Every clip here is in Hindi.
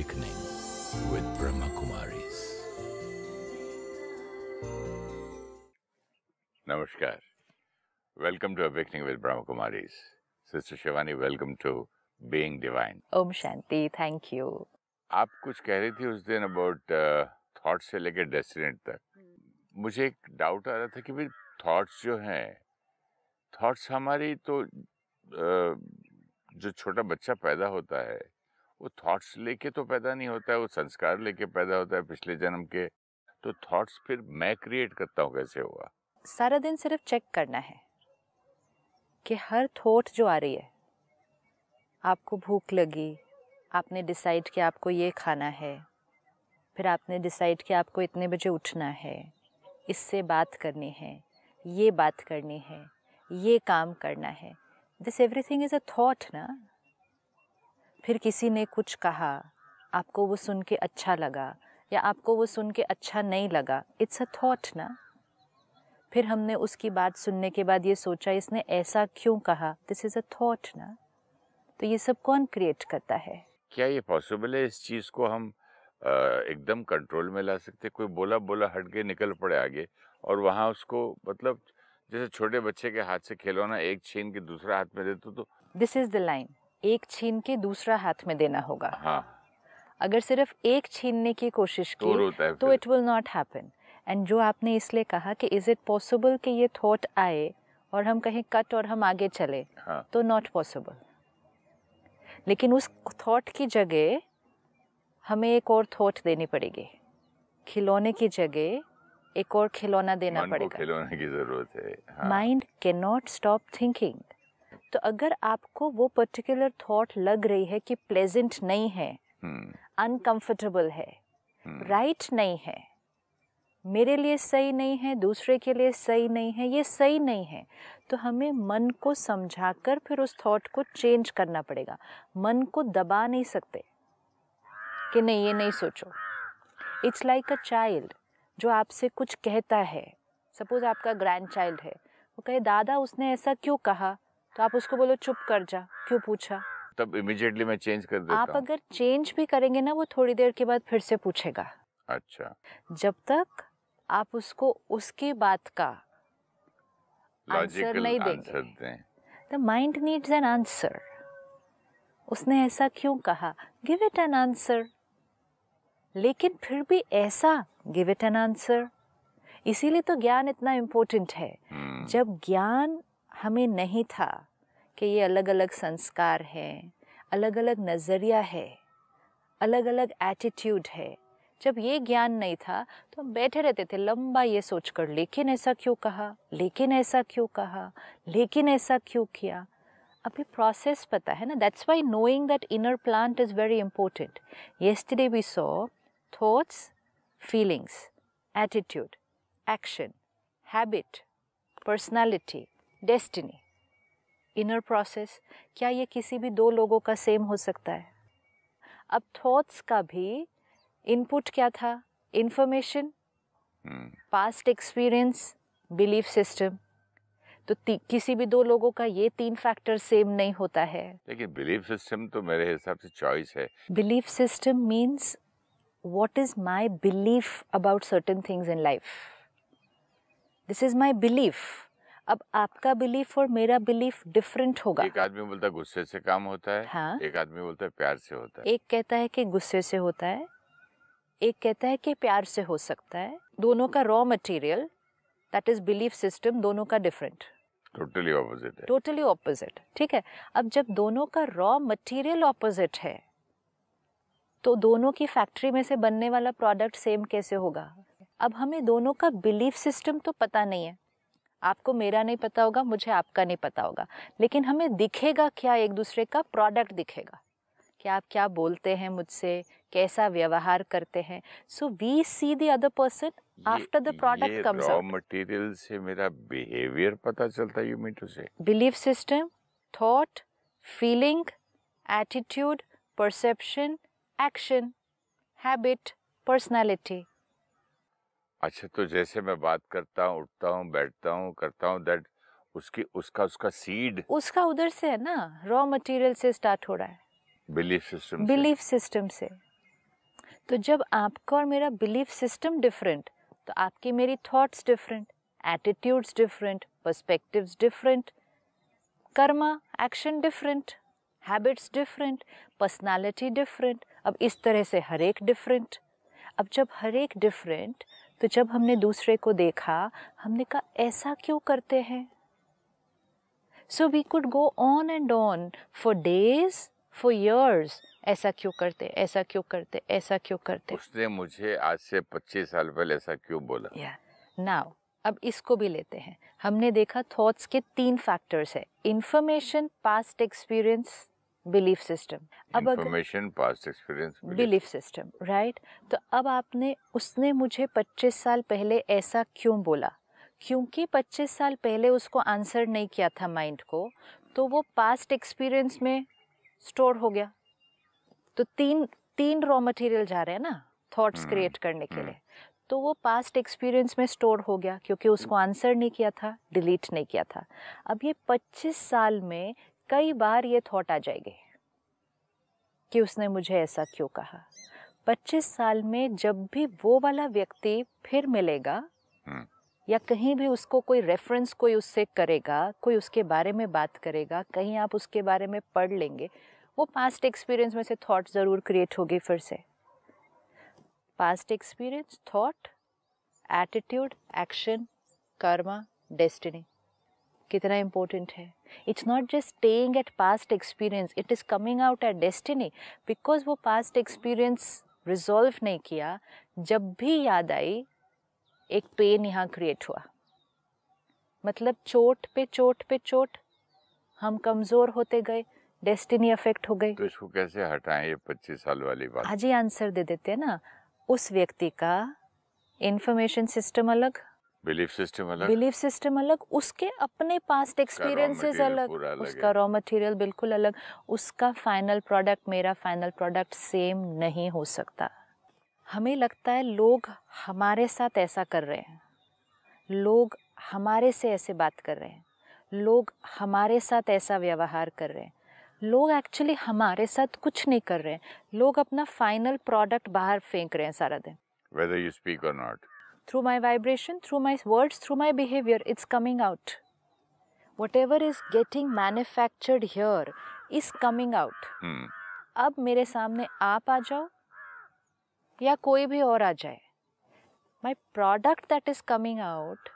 Awakening with Brahma Kumaris. Namaskar. Welcome to Awakening with Brahma Kumaris. Sister Shivani, welcome to Being Divine. ओम शांति, थैंक यू। आप कुछ कह रही थी उस दिन अबाउट थॉट्स से लेकर डेस्टिनेट तक। मुझे एक डाउट आ रहा था कि भाई थॉट्स जो हैं, थॉट्स हमारी तो जो छोटा बच्चा पैदा होता है वो थॉट्स लेके तो पैदा नहीं होता है, वो संस्कार लेके पैदा होता है पिछले जन्म के। तो थॉट्स फिर मैं क्रिएट करता हूँ, कैसे होगा? सारा दिन सिर्फ चेक करना है कि हर थॉट जो आ रही है, आपको भूख लगी, आपने डिसाइड किया आपको ये खाना है, फिर आपने डिसाइड किया आपको इतने बजे उठना है, इससे बात करनी है, ये बात करनी है, ये काम करना है। This everything is a thought ना। फिर किसी ने कुछ कहा, आपको वो सुन के अच्छा लगा या आपको वो सुन के अच्छा नहीं लगा, इट्स अ थॉट ना। फिर हमने उसकी बात सुनने के बाद ये सोचा इसने ऐसा क्यों कहा, दिस इज़ अ थॉट ना। तो ये सब कौन क्रिएट करता है? क्या ये पॉसिबल है इस चीज को हम एकदम कंट्रोल में ला सकते? कोई बोला बोला हट के निकल पड़े आगे और वहां उसको, मतलब जैसे छोटे बच्चे के हाथ से खिलौना एक छीन के दूसरा हाथ में दे तो दिस इज द लाइन, एक छीन के दूसरा हाथ में देना होगा। हाँ, अगर सिर्फ एक छीनने की कोशिश की तो it will not happen. And जो आपने इसलिए कहा कि इज इट पॉसिबल कि ये थॉट आए और हम कहीं कट और हम आगे चले, हाँ. तो नॉट पॉसिबल। लेकिन उस थॉट की जगह हमें एक और थॉट देनी पड़ेगी। खिलौने की जगह एक और खिलौना देना पड़ेगा। खिलौने की जरूरत है। Mind can not stop thinking. तो अगर आपको वो पर्टिकुलर थॉट लग रही है कि प्लेजेंट नहीं है, अनकंफर्टेबल है, राइट नहीं है, मेरे लिए सही नहीं है, दूसरे के लिए सही नहीं है, ये सही नहीं है, तो हमें मन को समझाकर फिर उस थॉट को चेंज करना पड़ेगा। मन को दबा नहीं सकते कि नहीं ये नहीं सोचो। इट्स लाइक अ चाइल्ड जो आपसे कुछ कहता है। सपोज आपका ग्रैंड चाइल्ड है, वो कहे दादा उसने ऐसा क्यों कहा, तो आप उसको बोलो चुप कर जा, क्यों पूछा? तब इमीडिएटली मैं चेंज कर देता हूं। आप अगर चेंज भी करेंगे ना, वो थोड़ी देर के बाद फिर से पूछेगा। अच्छा। जब तक आप उसको उसकी बात का आंसर नहीं देंगे, the mind needs an answer. उसने ऐसा क्यों कहा, गिव इट एन आंसर। लेकिन फिर भी ऐसा, गिव इट एन आंसर। इसीलिए तो ज्ञान इतना इम्पोर्टेंट है। जब ज्ञान हमें नहीं था कि ये अलग अलग संस्कार है, अलग अलग नज़रिया है, अलग अलग एटीट्यूड है, जब ये ज्ञान नहीं था तो हम बैठे रहते थे लंबा ये सोचकर, लेकिन ऐसा क्यों कहा, लेकिन ऐसा क्यों कहा, लेकिन ऐसा क्यों किया। अभी प्रोसेस पता है ना। That's why knowing that inner plant is very important. Yesterday we saw thoughts, feelings, attitude, action, habit, personality, destiny, inner process. क्या ये किसी भी दो लोगों का सेम हो सकता है? अब थॉट्स का भी इनपुट क्या था? Information, past experience, belief system. तो किसी भी दो लोगों का ये तीन फैक्टर सेम नहीं होता है। लेकिन बिलीफ सिस्टम तो मेरे हिसाब से चॉइस है। Belief system means what is my belief about certain things in life. This is my belief. अब आपका बिलीफ और मेरा बिलीफ डिफरेंट होगा। एक आदमी बोलता है गुस्से से काम होता है, हाँ? एक आदमी बोलता है प्यार से होता है। एक कहता है कि गुस्से से होता है, एक कहता है कि प्यार से हो सकता है। दोनों का raw material, that is belief system, दोनों का डिफरेंट, टोटली ऑपोजिट है। Totally opposite. ठीक है। अब जब दोनों का रॉ मटेरियल ऑपोजिट है तो दोनों की फैक्ट्री में से बनने वाला प्रोडक्ट सेम कैसे होगा? अब हमें दोनों का बिलीफ सिस्टम तो पता नहीं है। आपको मेरा नहीं पता होगा, मुझे आपका नहीं पता होगा, लेकिन हमें दिखेगा क्या? एक दूसरे का प्रोडक्ट दिखेगा कि आप क्या बोलते हैं मुझसे, कैसा व्यवहार करते हैं। So we see the other person after the product comes out. Raw material से मेरा बिहेवियर पता चलता है, you mean to say? Belief system, thought, feeling, attitude, perception, action, habit, personality. अच्छा, तो जैसे मैं बात करता हूँ, उठता हूँ, बैठता हूँ, करता हूँ, दैट उसका सीड उसका उधर से है ना, रॉ मटेरियल से स्टार्ट हो रहा है, बिलीफ सिस्टम बिलीफ सिस्टम से। तो जब आपका और मेरा बिलीफ सिस्टम डिफरेंट, तो आपकी मेरी thoughts different, attitudes different, perspectives different, Karma action different, habits different, personality different. अब इस तरह से हर एक डिफरेंट। अब जब हर एक डिफरेंट, तो जब हमने दूसरे को देखा, हमने कहा ऐसा क्यों करते हैं। So we could go on and on for days, for years, ऐसा क्यों करते, ऐसा क्यों करते, ऐसा क्यों करते। उसने मुझे आज से 25 साल पहले ऐसा क्यों बोला। नाउ अब इसको भी लेते हैं। हमने देखा थॉट्स के 3 फैक्टर्स है, information, past experience, belief system. अब information, past experience, belief system, right. तो अब उसने मुझे 25 साल पहले ऐसा क्यों बोला, क्योंकि 25 साल पहले उसको आंसर नहीं किया था माइंड को, तो वो पास्ट एक्सपीरियंस में स्टोर हो गया। तो तीन रॉ मटेरियल जा रहे हैं ना थॉट्स क्रिएट करने के लिए। तो वो पास्ट एक्सपीरियंस में स्टोर हो गया, क्योंकि उसको आंसर नहीं किया था, डिलीट नहीं किया था। अब ये 25 साल में कई बार ये थॉट आ जाएगी कि उसने मुझे ऐसा क्यों कहा। 25 साल में जब भी वो वाला व्यक्ति फिर मिलेगा या कहीं भी उसको कोई रेफरेंस कोई उससे करेगा, कोई उसके बारे में बात करेगा, कहीं आप उसके बारे में पढ़ लेंगे, वो पास्ट एक्सपीरियंस में से थॉट ज़रूर क्रिएट होगी फिर से। Past experience, thought, attitude, action, Karma, destiny. कितना इम्पोर्टेंट है। It's not just staying at past experience, it is coming out at destiny. Because वो पास्ट एक्सपीरियंस रिजॉल्व नहीं किया, जब भी याद आई एक पेन यहाँ क्रिएट हुआ। मतलब चोट पे चोट पे चोट, हम कमज़ोर होते गए, डेस्टिनी अफेक्ट हो गई। तो इसको कैसे हटाएं, ये 25 साल वाली बात। आज ही आंसर दे देते हैं ना। उस व्यक्ति का इंफॉर्मेशन सिस्टम अलग, बिलीफ सिस्टम अलग, उसके अपने पास्ट एक्सपीरियंसेस अलग, उसका रॉ मटेरियल बिल्कुल अलग, उसका फाइनल प्रोडक्ट, मेरा फाइनल प्रोडक्ट सेम नहीं हो सकता। हमें लगता है लोग हमारे साथ ऐसा कर रहे हैं, लोग हमारे से ऐसे बात कर रहे हैं, लोग हमारे साथ ऐसा व्यवहार कर रहे हैं। लोग एक्चुअली हमारे साथ कुछ नहीं कर रहे हैं, लोग अपना फाइनल प्रोडक्ट बाहर फेंक रहे हैं सारा दिन। Whether you speak or not. Through my vibration, through my words, through my behavior, it's coming out. Whatever is getting manufactured here is coming out. अब मेरे सामने आप आ जाओ या कोई भी और आ जाए, my product that is coming out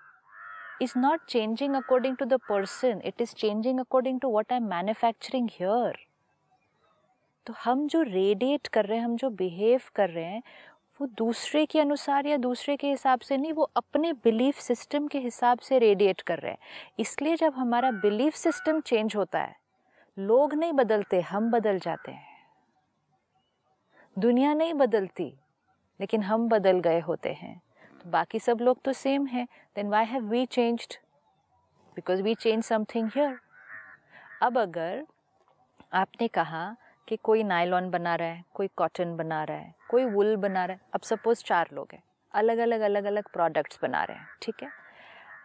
is not changing according to the person, it is changing according to what I'm manufacturing here. तो हम जो रेडिएट कर रहे हैं, हम जो बिहेव कर रहे हैं, वो दूसरे के अनुसार या दूसरे के हिसाब से नहीं, वो अपने बिलीफ सिस्टम के हिसाब से रेडिएट कर रहे हैं। इसलिए जब हमारा बिलीफ सिस्टम चेंज होता है, लोग नहीं बदलते, हम बदल जाते हैं। दुनिया नहीं बदलती, लेकिन हम बदल गए होते हैं। तो बाकी सब लोग तो सेम हैं, then why have we changed? Because we change something here. अब अगर आपने कहा कि कोई नायलॉन बना रहा है, कोई कॉटन बना रहा है, कोई वुल बना रहा है, अब सपोज 4 लोग हैं, अलग अलग प्रोडक्ट्स बना रहे हैं, ठीक है।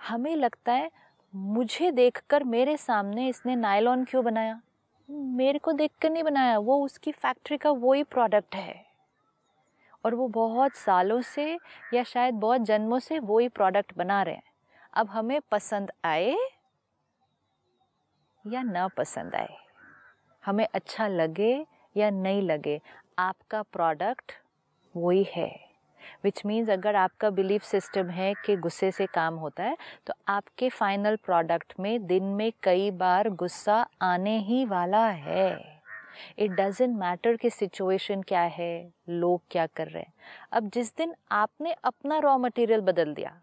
हमें लगता है मुझे देखकर मेरे सामने इसने नायलॉन क्यों बनाया, मेरे को देखकर नहीं बनाया, वो उसकी फैक्ट्री का वही प्रोडक्ट है और वो बहुत सालों से या शायद बहुत जन्मों से वही प्रोडक्ट बना रहे हैं। अब हमें पसंद आए या ना पसंद आए, हमें अच्छा लगे या नहीं लगे, आपका प्रोडक्ट वही है। विच मीन्स अगर आपका बिलीफ सिस्टम है कि गुस्से से काम होता है, तो आपके फाइनल प्रोडक्ट में दिन में कई बार गुस्सा आने ही वाला है। इट डजेंट मैटर कि सिचुएशन क्या है, लोग क्या कर रहे हैं। अब जिस दिन आपने अपना रॉ मटेरियल बदल दिया,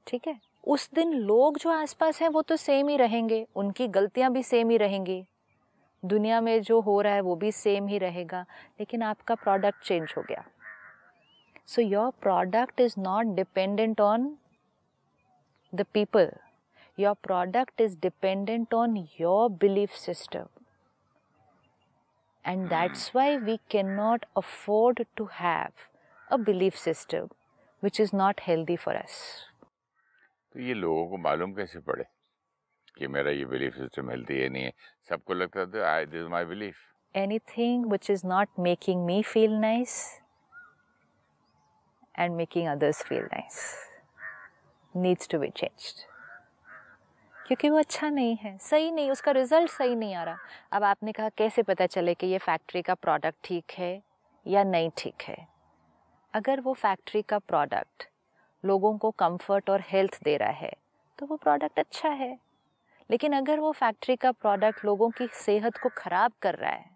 ठीक है, उस दिन लोग जो आसपास हैं वो तो सेम ही रहेंगे, उनकी गलतियां भी सेम ही रहेंगी, दुनिया में जो हो रहा है वो भी सेम ही रहेगा, लेकिन आपका प्रोडक्ट चेंज हो गया। So your product is not dependent on the people, your product is dependent on your belief system, and that's why we can not afford to have a belief system which is not healthy for us. तो ये लोगों को मालूम कैसे पड़े कि मेरा ये बिलीफ सिस्टम हेल्दी है नहीं है? सबको लगता था this is my belief. anything which is not making me feel nice and making others feel nice needs to be changed. क्योंकि वो अच्छा नहीं है, सही नहीं, उसका रिजल्ट सही नहीं आ रहा. अब आपने कहा कैसे पता चले कि ये फैक्ट्री का प्रोडक्ट ठीक है या नहीं ठीक है? अगर वो फैक्ट्री का प्रोडक्ट लोगों को कंफर्ट और हेल्थ दे रहा है तो वो प्रोडक्ट अच्छा है. लेकिन अगर वो फैक्ट्री का प्रोडक्ट लोगों की सेहत को खराब कर रहा है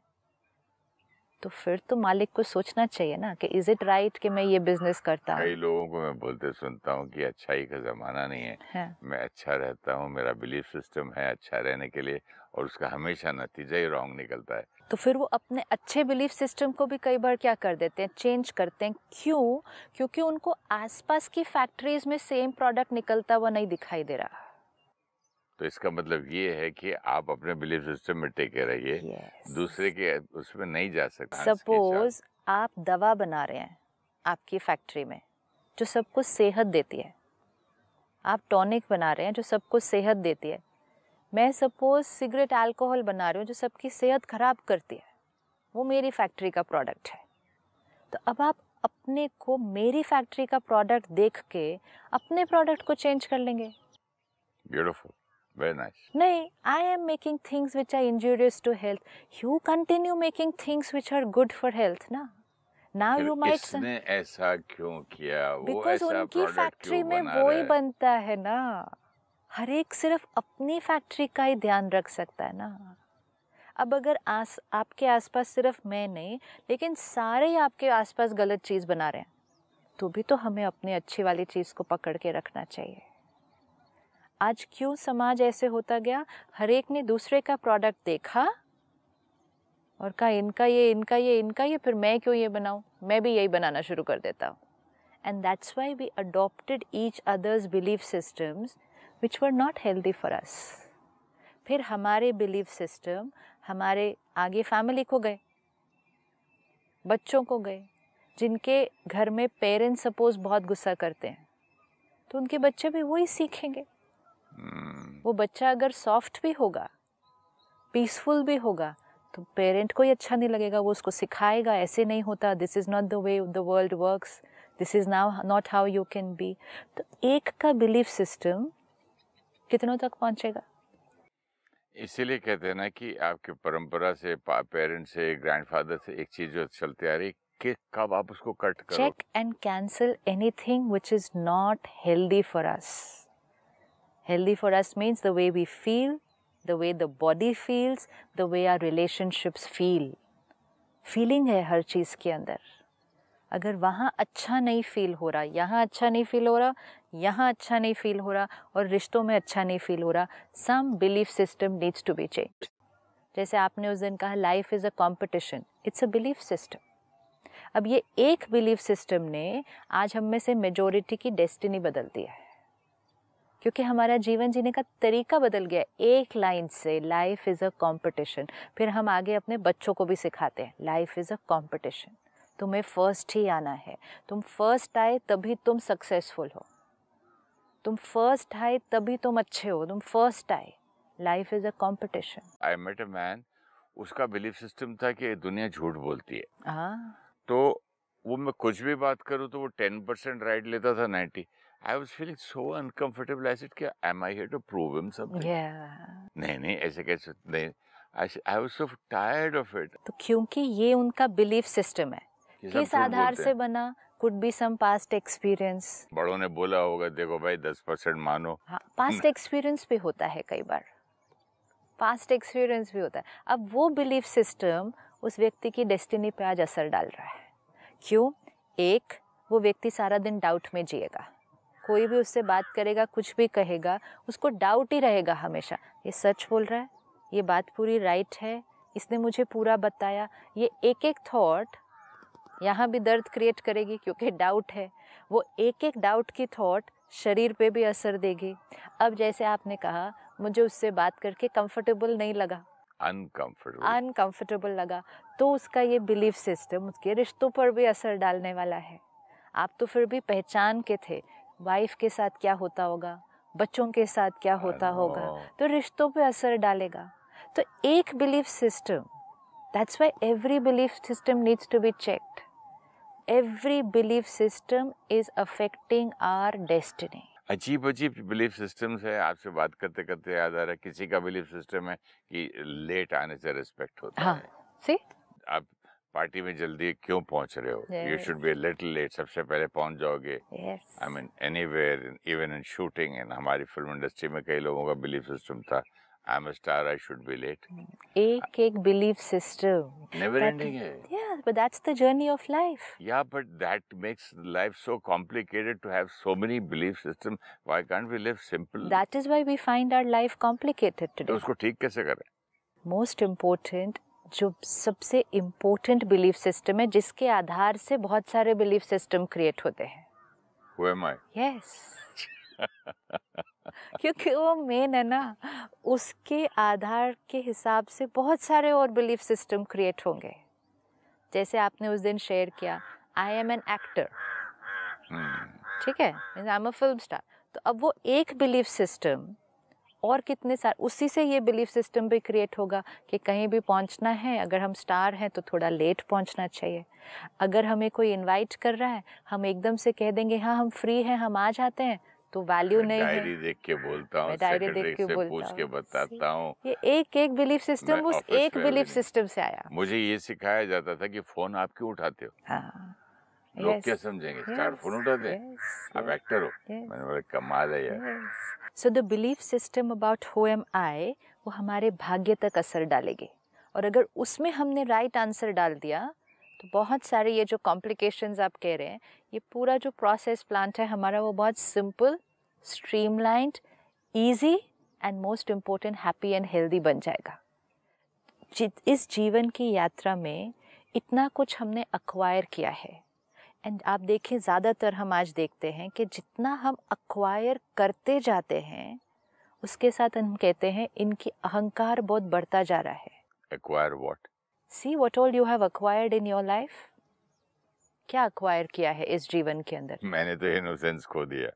तो फिर तो मालिक को सोचना चाहिए ना कि इज इट राइट कि मैं ये बिजनेस करता हूँ. कई लोगों को मैं बोलते सुनता हूँ कि अच्छाई का जमाना नहीं है, मैं अच्छा रहता हूँ, मेरा बिलीफ सिस्टम है अच्छा रहने के लिए, और उसका हमेशा नतीजा ही रॉन्ग निकलता है. तो फिर वो अपने अच्छे बिलीफ सिस्टम को भी कई बार क्या कर देते हैं, चेंज करते हैं. क्यों? क्योंकि उनको आसपास की फैक्ट्रीज में सेम प्रोडक्ट निकलता हुआ नहीं दिखाई दे रहा. तो इसका मतलब ये है कि आप अपने बिलीफ सिस्टम में टेके रहिए. yes. दूसरे के उसमें नहीं जा सकते. सपोज आप दवा बना रहे हैं आपकी फैक्ट्री में जो सबको सेहत देती है, आप टॉनिक बना रहे हैं जो सबको सेहत देती है. मैं सपोज सिगरेट अल्कोहल बना रही हूँ जो सबकी सेहत खराब करती है, वो मेरी फैक्ट्री का प्रोडक्ट है. तो अब आप अपने को मेरी फैक्ट्री का प्रोडक्ट देख के अपने प्रोडक्ट को चेंज कर लेंगे. Beautiful, very nice. नहीं, I am making things which are injurious to health, you continue making things which are good for health ना. नाउ यू माइट इसने ऐसा क्यों किया, वो बिकॉज ऐसा उनकी प्रोडक्ट फैक्ट्री क्यों में बना वो रहा ही है? बनता है ना. हर एक सिर्फ अपनी फैक्ट्री का ही ध्यान रख सकता है ना. अब अगर आपके आसपास सिर्फ मैं नहीं लेकिन सारे ही आपके आसपास गलत चीज़ बना रहे हैं तो भी तो हमें अपनी अच्छी वाली चीज़ को पकड़ के रखना चाहिए. आज क्यों समाज ऐसे होता गया, हर एक ने दूसरे का प्रोडक्ट देखा और कहा इनका ये इनका ये इनका ये, फिर मैं क्यों ये बनाऊं, मैं भी यही बनाना शुरू कर देता हूँ. And that's why we adopted each others belief systems which were not healthy for us. फिर हमारे बिलीफ सिस्टम हमारे आगे फैमिली को गए, बच्चों को गए. जिनके घर में पेरेंट्स सपोज बहुत गुस्सा करते हैं तो उनके बच्चे भी वही सीखेंगे. वो बच्चा अगर सॉफ्ट भी होगा, पीसफुल भी होगा, तो पेरेंट को ही अच्छा नहीं लगेगा. वो उसको सिखाएगा ऐसे नहीं होता, this is not the way the world works, this is now not how you can be. तो एक का बिलीफ सिस्टम कितनों तक पहुंचेगा? इसीलिए कहते हैं ना कि आपकी परंपरा से, पेरेंट्स से, ग्रैंडफादर से एक चीज जो चलती आ रही कि कब आप उसको कट करो. Check and cancel anything which is not healthy for us. Healthy for us means the way we feel, the way the body feels, the way our relationships feel. Feeling है हर चीज़ के अंदर. अगर वहाँ अच्छा नहीं फील हो रहा, यहाँ अच्छा नहीं फील हो रहा, यहाँ अच्छा नहीं फील हो रहा और रिश्तों में अच्छा नहीं फील हो रहा, some belief system needs to be changed. जैसे आपने उस दिन कहा life is a competition, it's a belief system. अब ये एक belief system ने आज हम में से majority की destiny बदल दी है क्योंकि हमारा जीवन जीने का तरीका बदल गया. एक लाइन से लाइफ इज़ अ कंपटीशन. फिर हम आगे अपने बच्चों को भी सिखाते हैं लाइफ इज़ अ कंपटीशन, तुम्हें फर्स्ट ही आना है, तुम फर्स्ट आए तभी तुम सक्सेसफुल हो, तुम फर्स्ट आए तभी तुम अच्छे हो, तुम फर्स्ट आए. Life is a competition. I met a man, उसका बिलीफ सिस्टम था कि दुनिया झूठ बोलती है. हाँ, तो वो मैं कुछ भी बात करूँ तो वो 10% राइट लेता था, 90. I was feeling so uncomfortable. I said, "क्या am I here to prove him something?" नहीं ऐसे कैसे नहीं. I was so tired of it. तो क्योंकि ये उनका बिलीफ सिस्टम है, किस आधार से बना? Could be some past experience. बड़ों ने बोला होगा, देखो भाई 10% मानो. हाँ, past experience भी होता है कई बार. past experience भी होता है. अब वो बिलीफ सिस्टम उस व्यक्ति की डेस्टिनी पे आज असर डाल रहा है. क्यों? एक, वो व्यक्ति सारा दिन डाउट में जिएगा. कोई भी उससे बात करेगा, कुछ भी कहेगा, उसको डाउट ही रहेगा हमेशा. ये सच बोल रहा है, ये बात पूरी राइट है, इसने मुझे पूरा बताया. ये एक एक थॉट यहाँ भी दर्द क्रिएट करेगी क्योंकि डाउट है. वो एक एक डाउट की थॉट शरीर पे भी असर देगी. अब जैसे आपने कहा मुझे उससे बात करके कंफर्टेबल नहीं लगा, अनकंफर्टेबल लगा, तो उसका ये बिलीफ सिस्टम उसके रिश्तों पर भी असर डालने वाला है. आप तो फिर भी पहचान के थे वाइफ के साथ क्या होता होगा, बच्चों के साथ क्या होता होगा, तो रिश्तों पे असर डालेगा. तो एक belief system That's why every belief system needs to be checked. Every belief system is affecting our destiny. अजीब अजीब बिलीफ सिस्टम्स है. आपसे बात करते करते याद आ रहा है, किसी का बिलीफ सिस्टम है कि लेट आने से रिस्पेक्ट होता है. See? आप पार्टी में जल्दी क्यों पहुंच रहे हो? You should be little late. सबसे पहले पहुंच जाओगे. I mean anywhere, even in shooting. इन हमारी फिल्म इंडस्ट्री में कई लोगों का बिलीफ सिस्टम था, I am a star, I should be late. एक बिलीफ सिस्टम नेवर एंडिंग है. Yeah, but that's the journey of life. Yeah, but that makes life so complicated to have so many belief systems. Why can't we live simple? That is why we find our life complicated today. तो उसको ठीक कैसे करें? Most important, जो सबसे important belief system है, जिसके आधार से बहुत सारे belief system create होते हैं. Who am I? Yes. क्योंकि वो मेन है ना, उसके आधार के हिसाब से बहुत सारे और बिलीफ सिस्टम क्रिएट होंगे. जैसे आपने उस दिन शेयर किया, आई एम एन एक्टर, ठीक है, आई एम अ फिल्म स्टार. तो अब वो एक बिलीफ सिस्टम और कितने सारे, उसी से ये बिलीफ सिस्टम भी क्रिएट होगा कि कहीं भी पहुंचना है, अगर हम स्टार हैं तो थोड़ा लेट पहुंचना चाहिए. अगर हमें कोई इनवाइट कर रहा है, हम एकदम से कह देंगे हाँ हम फ्री हैं, हम आ जाते हैं, तो वैल्यू नहीं है. डायरी देख के बोलता हूँ, डायरी देख के पूछ के बताता हूँ. ये एक बिलीफ सिस्टम उस एक बिलीफ सिस्टम से आया. मुझे ये सिखाया जाता था कि फोन आप क्यों उठाते हो. हाँ, लोग क्या समझेंगे, स्टार फोन उठाते हैं, आप एक्टर हो. मैंने बोला कमाल है यार. So the belief system about who am I, वो हमारे भाग्य तक असर डालेगी. और अगर उसमें हमने राइट आंसर डाल दिया तो बहुत सारे ये जो कॉम्प्लिकेशंस आप कह रहे हैं, ये पूरा जो प्रोसेस प्लांट है हमारा, वो बहुत simple, streamlined, easy and most important happy and healthy बन जाएगा. इस जीवन की यात्रा में इतना कुछ हमने अक्वायर किया है. एंड आप देखें, ज़्यादातर हम आज देखते हैं कि जितना हम अक्वायर करते जाते हैं, उसके साथ हम कहते हैं इनकी अहंकार बहुत बढ़ता जा रहा है. Acquire what? See what all you have acquired in your life. क्या अक्वायर किया है इस जीवन के अंदर? मैंने तो इनोसेंस खो दिया.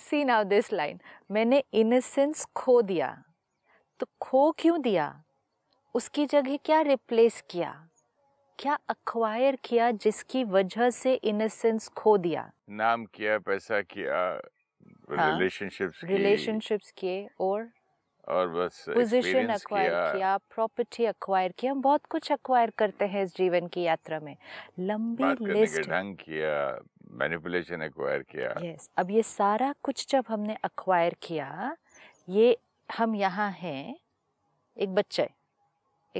See now this line. मैंने इनोसेंस खो दिया. तो खो क्यों दिया? उसकी जगह क्या रिप्लेस किया? क्या अक्वायर किया जिसकी वजह से इनोसेंस खो दिया? नाम किया, पैसा किया, रिलेशनशिप्स किए और बस पोजीशन अक्वायर किया, प्रॉपर्टी अक्वायर किया. हम बहुत कुछ अक्वायर करते हैं इस जीवन की यात्रा में. लंबी लिस्ट. ढंग किया, मैनिपुलेशन अक्वायर किया. यस. अब ये सारा कुछ जब हमने अक्वायर किया, ये हम यहाँ हैं, एक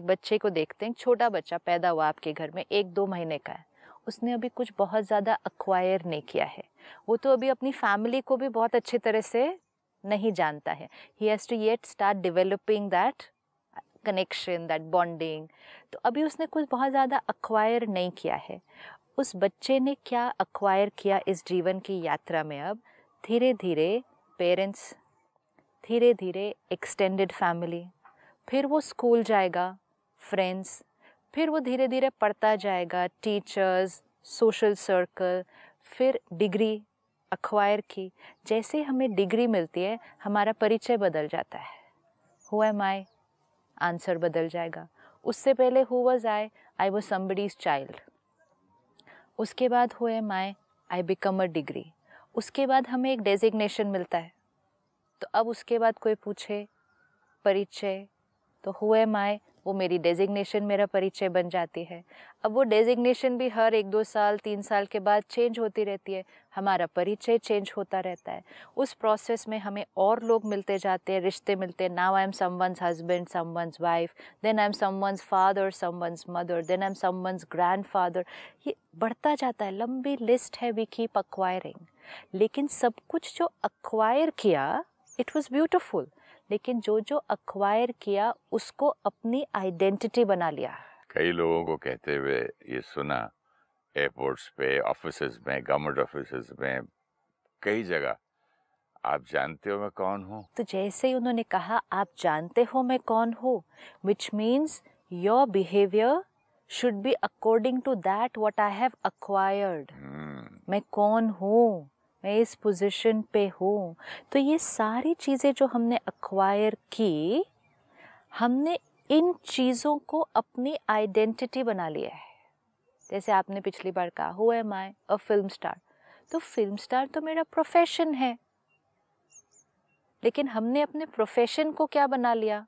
बच्चे को देखते हैं, छोटा बच्चा पैदा हुआ आपके घर में, 1-2 महीने का है. उसने अभी कुछ बहुत ज़्यादा अक्वायर नहीं किया है. वो तो अभी अपनी फैमिली को भी बहुत अच्छी तरह से नहीं जानता है. He has to yet start developing that connection, that bonding. तो अभी उसने कुछ बहुत ज़्यादा अक्वायर नहीं किया है. उस बच्चे ने क्या अक्वायर किया इस जीवन की यात्रा में? अब धीरे धीरे पेरेंट्स, धीरे धीरे एक्सटेंडेड फैमिली, फिर वो स्कूल जाएगा, फ्रेंड्स, फिर वो धीरे धीरे पढ़ता जाएगा, टीचर्स, सोशल सर्कल, फिर डिग्री अक्वायर की. जैसे हमें डिग्री मिलती है, हमारा परिचय बदल जाता है. हु एम आई, आंसर बदल जाएगा. उससे पहले who was I was somebody's child. उसके बाद who am I become a degree. उसके बाद हमें एक डेजिग्नेशन मिलता है. तो अब उसके बाद कोई पूछे परिचय, तो हु एम आई, वो मेरी डेजिग्नेशन, मेरा परिचय बन जाती है. अब वो डेजिग्नेशन भी हर 1-2 साल 3 साल के बाद चेंज होती रहती है. हमारा परिचय चेंज होता रहता है. उस प्रोसेस में हमें और लोग मिलते जाते हैं, रिश्ते मिलते हैं. Now I am someone's husband, someone's wife, then I am someone's father, someone's mother, then I am someone's grandfather. ये बढ़ता जाता है, लंबी लिस्ट है. We keep acquiring. लेकिन सब कुछ जो अक्वायर किया, इट वॉज ब्यूटिफुल. लेकिन जो जो अक्वायर किया, उसको अपनी आइडेंटिटी बना लिया. कई लोगों को कहते हुए ये सुना, एयरपोर्ट्स पे, ऑफिसेज में, गवर्नमेंट ऑफिसेज में, कई जगह, आप जानते हो मैं कौन हूँ. तो जैसे ही उन्होंने कहा आप जानते हो मैं कौन हूँ, which means your behaviour should be according to that what I have acquired. मैं कौन हूँ, मैं इस पोजीशन पे हूँ. तो ये सारी चीज़ें जो हमने अक्वायर की, हमने इन चीज़ों को अपनी आइडेंटिटी बना लिया है। जैसे आपने पिछली बार कहा, who am I? A film star. तो फिल्म स्टार तो मेरा प्रोफेशन है, लेकिन हमने अपने प्रोफेशन को क्या बना लिया?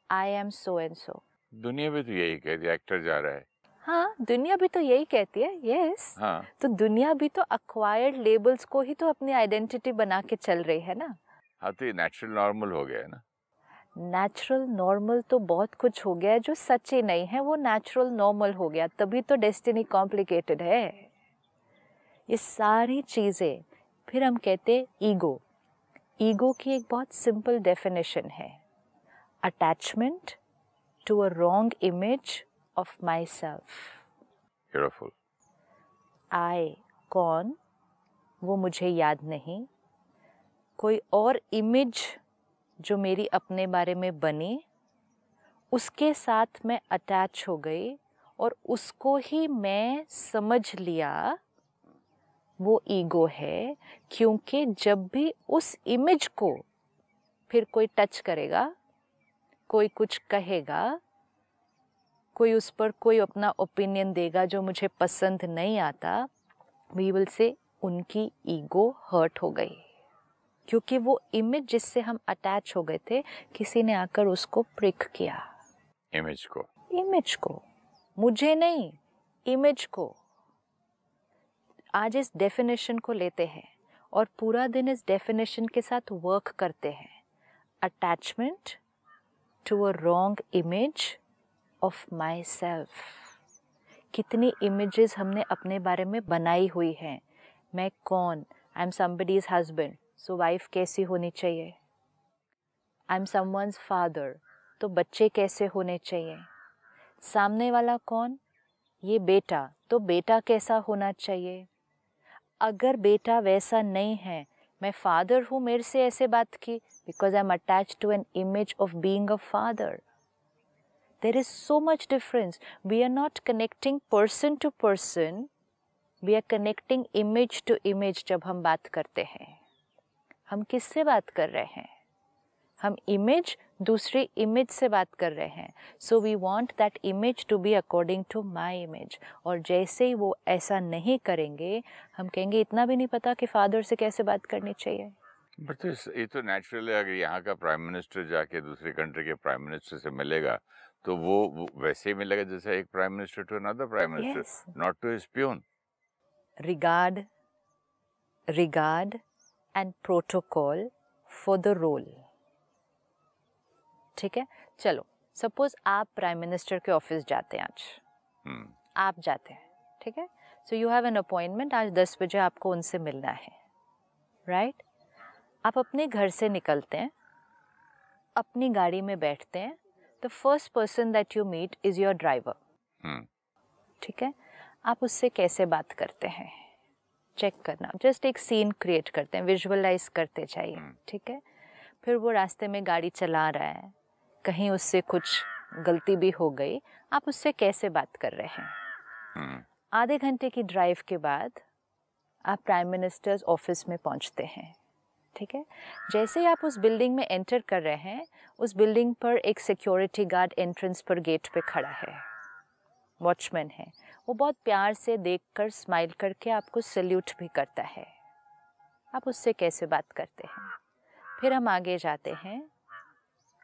I am so and so. दुनिया भी तो यही कहती है, एक्टर जा रहा है। हाँ, दुनिया भी तो यही कहती है, यस। हाँ, तो दुनिया भी तो अक्वायर्ड लेबल्स को ही तो अपनी आइडेंटिटी बना के चल रही है ना। हाँ, तो ये नेचुरल नॉर्मल हो गया है ना। नेचुरल नॉर्मल तो बहुत कुछ हो गया है जो सच ही नहीं है, वो नेचुरल नॉर्मल हो गया, तभी तो डेस्टिनी कॉम्प्लिकेटेड है। ये सारी चीज़ें, फिर हम कहते हैं ईगो। ईगो की एक बहुत सिंपल डेफिनेशन है, attachment to a wrong image of myself. Beautiful. I कौन, वो मुझे याद नहीं, कोई और इमेज जो मेरी अपने बारे में बनी, उसके साथ मैं अटैच हो गई और उसको ही मैं समझ लिया, वो ईगो है। क्योंकि जब भी उस इमेज को फिर कोई टच करेगा, कोई कुछ कहेगा, कोई उस पर कोई अपना ओपिनियन देगा जो मुझे पसंद नहीं आता, वी विल से उनकी ईगो हर्ट हो गई। क्योंकि वो इमेज जिससे हम अटैच हो गए थे, किसी ने आकर उसको प्रिक किया। इमेज को, मुझे नहीं, इमेज को। आज इस डेफिनेशन को लेते हैं और पूरा दिन इस डेफिनेशन के साथ वर्क करते हैं। Attachment to a wrong image of myself. कितनी इमेजेस हमने अपने बारे में बनाई हुई हैं। मैं कौन? I am somebody's husband, so wife कैसी होनी चाहिए। आई एम समवन्स फादर, तो बच्चे कैसे होने चाहिए। सामने वाला कौन? ये बेटा, तो बेटा कैसा होना चाहिए। अगर बेटा वैसा नहीं है, मैं फादर हूँ, मेरे से ऐसे बात की, because I am attached to an image of being a father. There is so much difference. We are not connecting person to person. We are connecting image to image जब हम बात करते हैं। हम किससे बात कर रहे हैं? हम इमेज दूसरी इमेज से बात कर रहे हैं। So we want that image to be according to my image. और जैसे ही वो ऐसा नहीं करेंगे, हम कहेंगे इतना भी नहीं पता कि फादर से कैसे बात करनी चाहिए। बट ये तो नेचुरल है। अगर यहाँ का प्राइम मिनिस्टर जाके दूसरी कंट्री के प्राइम मिनिस्टर से मिलेगा, तो वो वैसे ही मिलेगा जैसे एक prime minister to another prime minister, not to his peon. Regard and protocol for the role. ठीक है, चलो सपोज आप प्राइम मिनिस्टर के ऑफिस जाते हैं आज। आप जाते हैं, ठीक है। So you have an appointment, आज 10 बजे आपको उनसे मिलना है, राइट। आप अपने घर से निकलते हैं, अपनी गाड़ी में बैठते हैं। The first person that you meet is your driver. ठीक है, आप उससे कैसे बात करते हैं, चेक करना। जस्ट एक सीन क्रिएट करते हैं, विजुअलाइज करते जाइए, ठीक है। फिर वो रास्ते में गाड़ी चला रहा है, कहीं उससे कुछ गलती भी हो गई, आप उससे कैसे बात कर रहे हैं। आधे घंटे की ड्राइव के बाद आप प्राइम मिनिस्टर्स ऑफिस में पहुंचते हैं, ठीक है। जैसे ही आप उस बिल्डिंग में एंटर कर रहे हैं, उस बिल्डिंग पर एक सिक्योरिटी गार्ड एंट्रेंस पर गेट पे खड़ा है, वॉचमैन है। वो बहुत प्यार से देखकर स्माइल करके आपको सैल्यूट भी करता है। आप उससे कैसे बात करते हैं। फिर हम आगे जाते हैं,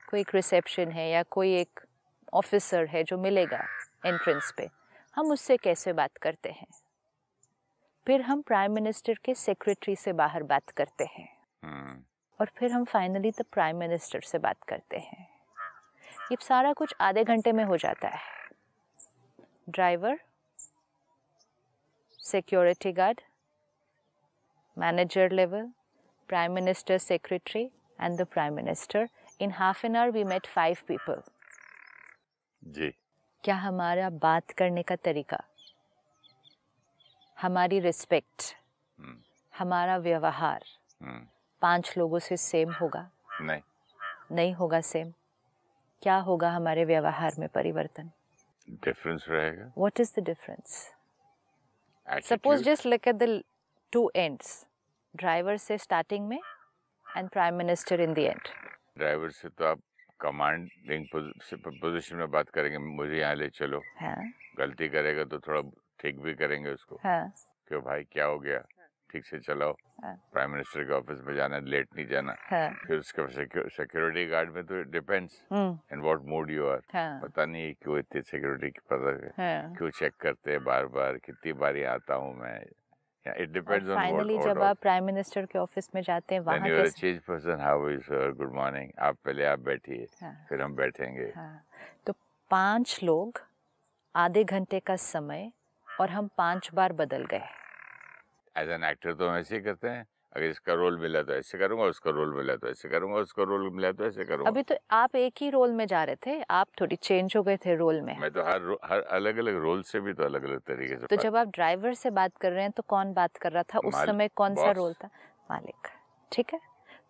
कोई एक रिसेप्शन है या कोई एक ऑफिसर है जो मिलेगा एंट्रेंस पे, हम उससे कैसे बात करते हैं। फिर हम प्राइम मिनिस्टर के सेक्रेटरी से बाहर बात करते हैं, और फिर हम फाइनली द प्राइम मिनिस्टर से बात करते हैं। ये सारा कुछ आधे घंटे में हो जाता है। Driver, security guard, manager level, prime minister secretary and the prime minister. In half an hour we met 5 people. जी। क्या हमारा बात करने का तरीका, हमारी रिस्पेक्ट, हमारा व्यवहार 5 लोगों से सेम होगा? नहीं होगा सेम। क्या होगा हमारे व्यवहार में परिवर्तन? डिफरेंस रहेगा। What is the difference? Suppose just look at the 2 ends. Driver से स्टार्टिंग में and prime minister in the end. Driver से तो आप कमांडिंग पोजीशन में बात करेंगे, मुझे यहाँ ले चलो, गलती करेगा तो थोड़ा ठीक भी करेंगे उसको, क्यों भाई क्या हो गया, ठीक से चलाओ, प्राइम मिनिस्टर के ऑफिस में जाना, लेट नहीं जाना। फिर उसके सिक्योरिटी गार्ड में तो depends in what mood you are, पता नहीं क्यों इतनी सिक्योरिटी की पता है, क्यों चेक करते हैं बार बार, कितनी बारी आता हूँ मैं, इट डिपेंड्स ऑन फाइनली जब आप प्राइम मिनिस्टर के ऑफिस में जाते हैं वहाँ के चीज person, how is sir, good morning, आप पहले आप बैठिए, फिर हम बैठेंगे। तो 5 लोग, आधे घंटे का समय, और हम 5 बार बदल गए। एज एन एक्टर तो हम ऐसे ही करते हैं, अगर इसका रोल मिला तो ऐसे करूंगा, उसका रोल मिला तो ऐसे करूंगा, उसका रोल मिला तो ऐसे करूंगा। अभी तो आप एक ही रोल में जा रहे थे, आप थोड़ी चेंज हो गए थे रोल में। मैं तो हर अलग अलग रोल से भी तो अलग अलग तरीके से। तो जब आप ड्राइवर से बात कर रहे हैं तो कौन बात कर रहा था उस समय, कौन सा रोल था? मालिक, ठीक है।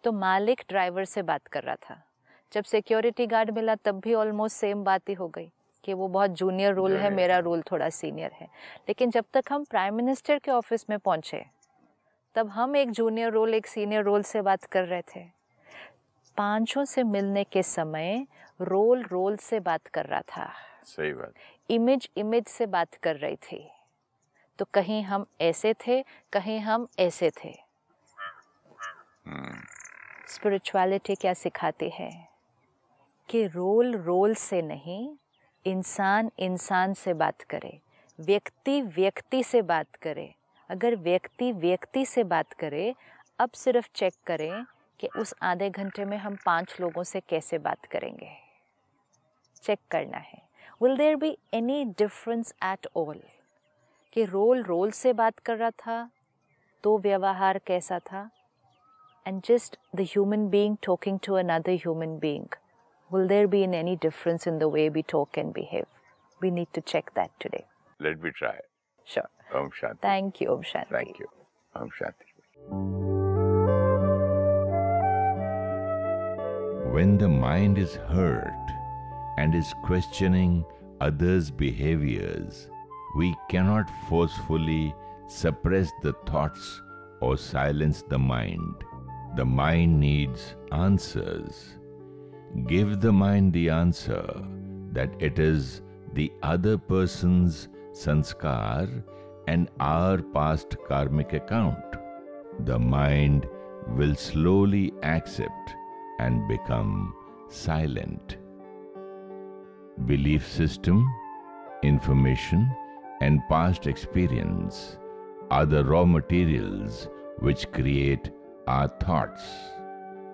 तो मालिक ड्राइवर से बात कर रहा था। जब सिक्योरिटी गार्ड मिला तब भी ऑलमोस्ट सेम बात ही हो गई कि वो बहुत जूनियर रोल है, मेरा रोल थोड़ा सीनियर है। लेकिन जब तक हम प्राइम मिनिस्टर के ऑफिस में पहुंचे तब हम एक जूनियर रोल, एक सीनियर रोल से बात कर रहे थे। 5 से मिलने के समय रोल से बात कर रहा था। सही बात। इमेज से बात कर रही थी। तो कहीं हम ऐसे थे, कहीं हम ऐसे थे। स्पिरिचुअलिटी क्या सिखाती है कि रोल से नहीं, इंसान से बात करे, व्यक्ति से बात करे। अगर व्यक्ति से बात करे, अब सिर्फ चेक करें कि उस आधे घंटे में हम 5 लोगों से कैसे बात करेंगे। चेक करना है, will there be any difference at all, कि रोल से बात कर रहा था तो व्यवहार कैसा था, and just the human being talking to another human being, will there be any difference in the way we talk and behave? We need to check that today. Let me try. Sure. Om Shanti. Thank you, Om Shanti. Thank you. Om Shanti. When the mind is hurt and is questioning others' behaviors, we cannot forcefully suppress the thoughts or silence the mind. The mind needs answers. Give the mind the answer that it is the other person's sanskar and our past karmic account. The mind will slowly accept and become silent. Belief system, information, and past experience are the raw materials which create our thoughts,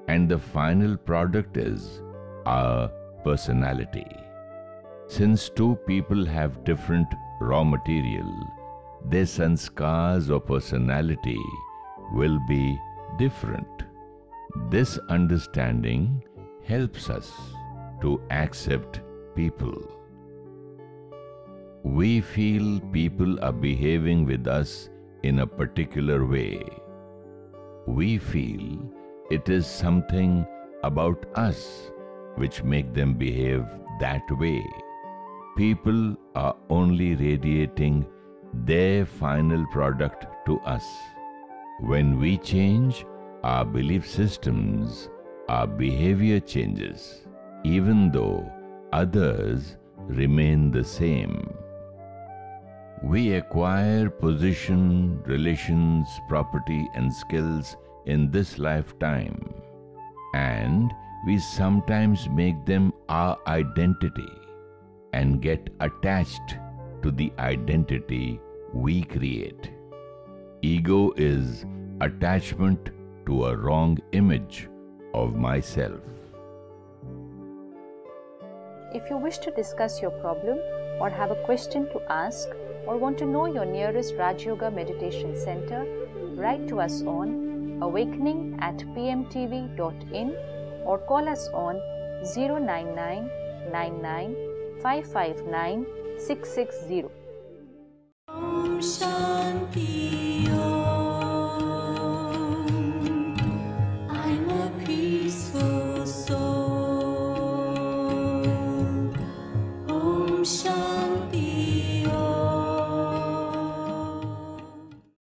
and the final product is our personality. Since 2 people have different raw material, their sanskars or personality will be different. This understanding helps us to accept people. We feel people are behaving with us in a particular way. We feel it is something about us which make them behave that way. People are only radiating their final product to us. When we change our belief systems, our behavior changes, even though others remain the same. We acquire position, relations, property, and skills in this lifetime, and we sometimes make them our identity and get attached to the identity we create. Ego is attachment to a wrong image of myself. If you wish to discuss your problem or have a question to ask or want to know your nearest Raj Yoga Meditation Center, write to us on awakening@pmtv.in or call us on 099 99 559 660. Om Shanti Om.